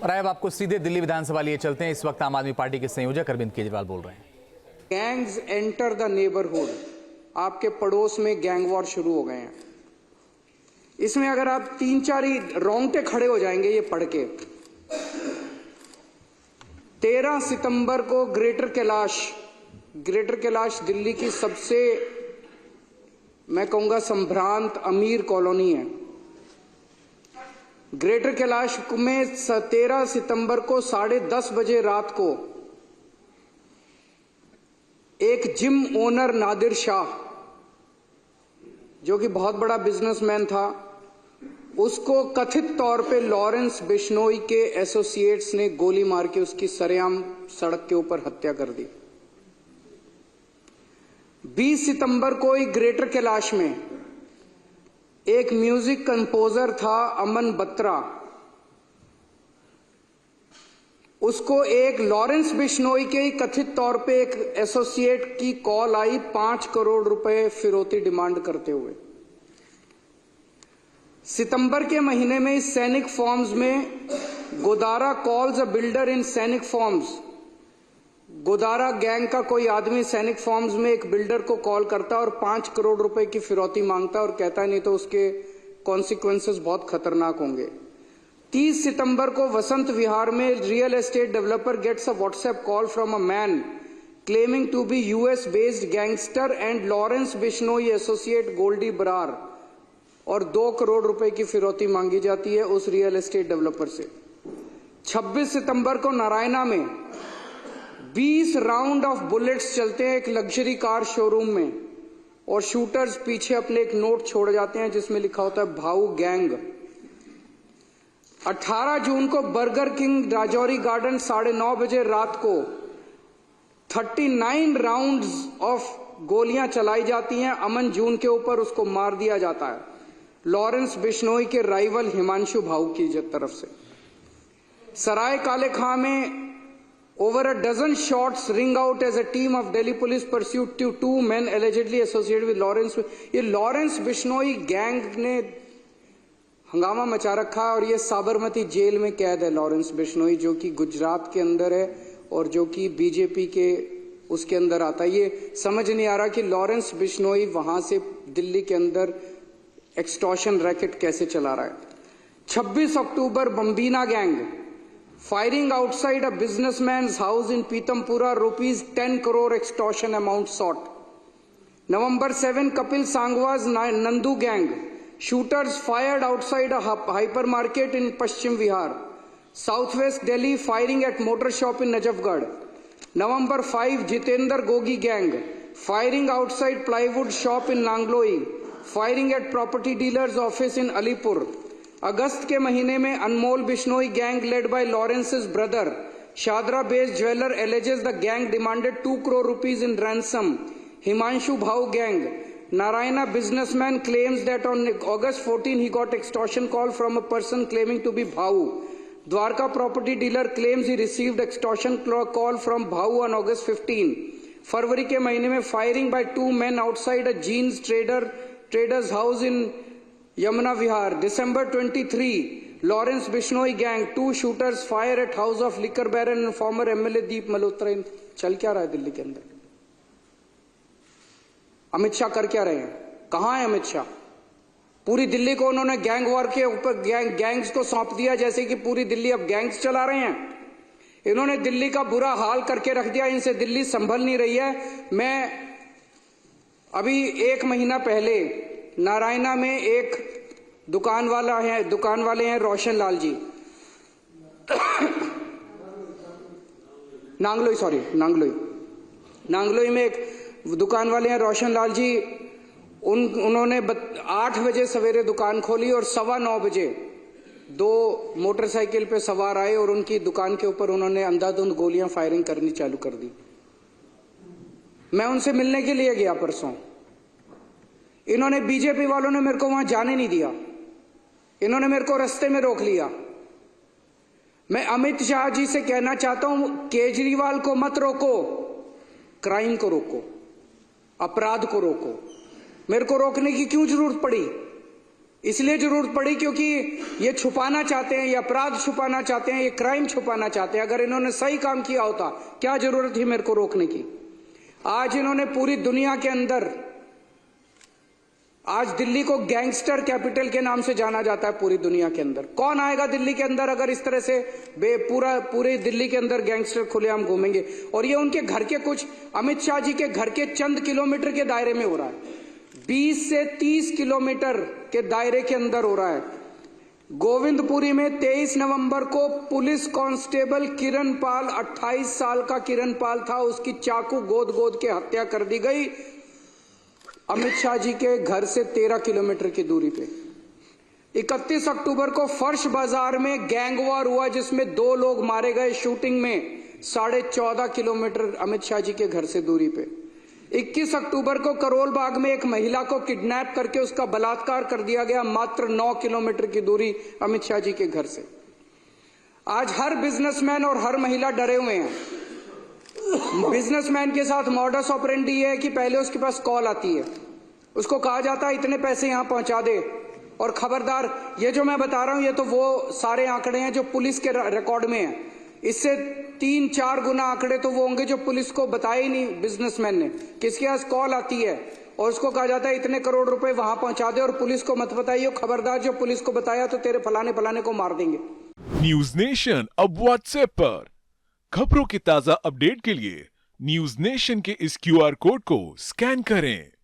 और अब आपको सीधे दिल्ली विधानसभा लिए चलते हैं। इस वक्त आम आदमी पार्टी के संयोजक अरविंद केजरीवाल बोल रहे हैं। Gangs enter the neighbourhood. आपके पड़ोस में गैंग वॉर शुरू हो गए हैं। इसमें अगर आप 3-4 ही रोंगटे खड़े हो जाएंगे ये पढ़ के। 13 सितंबर को ग्रेटर कैलाश दिल्ली की सबसे, मैं कहूंगा, संभ्रांत अमीर कॉलोनी है। ग्रेटर कैलाश में 13 सितंबर को 10:30 बजे रात को एक जिम ओनर नादिर शाह, जो कि बहुत बड़ा बिजनेसमैन था, उसको कथित तौर पे लॉरेंस बिश्नोई के एसोसिएट्स ने गोली मार के उसकी सरेआम सड़क के ऊपर हत्या कर दी। 20 सितंबर को ही ग्रेटर कैलाश में एक म्यूजिक कंपोजर था अमन बत्रा, उसको एक लॉरेंस बिश्नोई के ही कथित तौर पे एक एसोसिएट की कॉल आई 5 करोड़ रुपए फिरौती डिमांड करते हुए। सितंबर के महीने में इस सैनिक फॉर्म्स में गोदारा कॉल्स अ बिल्डर इन सैनिक फॉर्म्स। गोदारा गैंग का कोई आदमी सैनिक फॉर्म्स में एक बिल्डर को कॉल करता और 5 करोड़ रुपए की फिरौती मांगता और कहता है नहीं तो उसके कॉन्सिक्वेंसेस बहुत खतरनाक होंगे। 30 सितंबर को वसंत विहार में real estate developer gets a WhatsApp call from a man claiming to be US based gangster and Lawrence Bishnoi associate Goldy Brar, और 2 करोड़ रुपए की फिरौती मांगी जाती है उस रियल एस्टेट डेवलपर से। 26 सितंबर को नारायणा में 20 राउंड ऑफ बुलेट्स चलते हैं एक लग्जरी कार शोरूम में, और शूटर्स पीछे अपने एक नोट छोड़ जाते हैं जिसमें लिखा होता है भाऊ गैंग। 18 जून को बर्गर किंग राजौरी गार्डन 9:30 बजे रात को 39 राउंड्स ऑफ गोलियां चलाई जाती हैं अमन जून के ऊपर, उसको मार दिया जाता है लॉरेंस बिश्नोई के राइवल हिमांशु भाऊ की तरफ से। सराय काले खां में over a dozen shots ring out as a team of Delhi police pursued to 2 men allegedly associated with Lawrence। ये लॉरेंस बिश्नोई गैंग ने हंगामा मचा रखा है और ये साबरमती जेल में कैद है लॉरेंस बिश्नोई, जो कि गुजरात के अंदर है और जो कि बीजेपी के उसके अंदर आता है। ये समझ नहीं आ रहा कि लॉरेंस बिश्नोई वहां से दिल्ली के अंदर एक्सटॉर्शन रैकेट कैसे चला रहा है। 26 अक्टूबर बम्बीना gang firing outside a businessman's house in Pitampura, ₹10 crore extortion amount sought। November 7, Kapil Sangwa's Nandu gang, shooters fired outside a hypermarket in Paschim Vihar। Southwest Delhi, firing at motor shop in Najafgarh। November 5, Jitendra Gogi gang, firing outside plywood shop in Nangloi, firing at property dealer's office in Alipur। अगस्त के महीने में Anmol Bishnoi gang led by Lawrence's brother Shahdara based jeweller alleges the gang demanded 2 crore rupees in ransom। Himanshu Bhau gang, Narayana businessman claims that on August 14 he got extortion call from a person claiming to be Bhau। Dwarka property dealer claims he received extortion call from Bhau on August 15। फरवरी के महीने में firing by 2 men outside a jeans trader's house in Yamuna Vihar। December 23, Lawrence Bishnoi gang, 2 shooters fire at house of liquor baron and former MLA Deep Malhotra। चल क्या रहा है दिल्ली के अंदर? अमित शाह कर क्या रहे हैं? कहां है अमित शाह? पूरी दिल्ली को उन्होंने गैंग वॉर के ऊपर गैंग्स को सौंप दिया, जैसे कि पूरी दिल्ली अब गैंग्स चला रहे हैं। इन्होंने दिल्ली का बुरा हाल करके रख दिया, इनसे दिल्ली संभल नहीं रही है। मैं अभी 1 महीना पहले नारायणा में एक दुकान वाले हैं रोशन लाल जी, नांगलोई में एक दुकान वाले हैं रोशन लाल जी। उन्होंने 8 बजे सवेरे दुकान खोली और 9:15 बजे 2 मोटरसाइकिल पे सवार आए और उनकी दुकान के ऊपर उन्होंने अंधाधुंध गोलियां फायरिंग करनी चालू कर दी। मैं उनसे मिलने के लिए गया परसों, इन्होंने बीजेपी वालों ने मेरे को वहां जाने नहीं दिया, इन्होंने मेरे को रास्ते में रोक लिया। मैं अमित शाह जी से कहना चाहता हूं, केजरीवाल को मत रोको, क्राइम को रोको, अपराध को रोको। मेरे को रोकने की क्यों जरूरत पड़ी? इसलिए जरूरत पड़ी क्योंकि ये छुपाना चाहते हैं, ये अपराध छुपाना चाहते हैं, ये क्राइम छुपाना चाहते हैं। अगर इन्होंने सही काम किया होता, क्या जरूरत थी मेरे को रोकने की? आज इन्होंने पूरी दुनिया के अंदर, आज दिल्ली को गैंगस्टर कैपिटल के नाम से जाना जाता है पूरी दुनिया के अंदर। कौन आएगा दिल्ली के अंदर अगर इस तरह से पूरे दिल्ली के अंदर गैंगस्टर खुलेआम घूमेंगे? और ये उनके घर के कुछ, अमित शाह जी के घर के चंद किलोमीटर के दायरे में हो रहा है, 20 से 30 किलोमीटर के दायरे के अंदर हो रहा है। गोविंदपुरी में 23 नवंबर को पुलिस कांस्टेबल किरण पाल, 28 साल का किरण पाल था, उसकी चाकू गोद गोद के हत्या कर दी गई अमित शाह जी के घर से 13 किलोमीटर की दूरी पे। 31 अक्टूबर को फर्श बाजार में गैंग वॉर हुआ जिसमें 2 लोग मारे गए शूटिंग में, 14.5 किलोमीटर अमित शाह जी के घर से दूरी पे। 21 अक्टूबर को करोल बाग में एक महिला को किडनैप करके उसका बलात्कार कर दिया गया, मात्र 9 किलोमीटर की दूरी अमित शाह जी के घर से। आज हर बिजनेसमैन और हर महिला डरे हुए हैं। बिजनेसमैन के साथ मॉडस ऑपरेंडी है कि पहले उसके पास कॉल आती है, उसको कहा जाता है इतने पैसे यहां पहुंचा दे, और खबरदार, ये जो मैं बता रहा हूं ये तो वो सारे आंकड़े हैं जो पुलिस के रिकॉर्ड में है, इससे 3-4 गुना आंकड़े तो वो होंगे जो पुलिस को बताए ही नहीं बिजनेसमैन ने। किसके पास कॉल आती है और उसको कहा जाता है इतने करोड़ रुपए वहां पहुंचा दे और पुलिस को मत बताइए, खबरदार जो पुलिस को बताया तो तेरे फलाने फलाने को मार देंगे। न्यूज नेशन अब व्हाट्सएप पर खबरों की ताजा अपडेट के लिए न्यूज नेशन के इस QR कोड को स्कैन करें।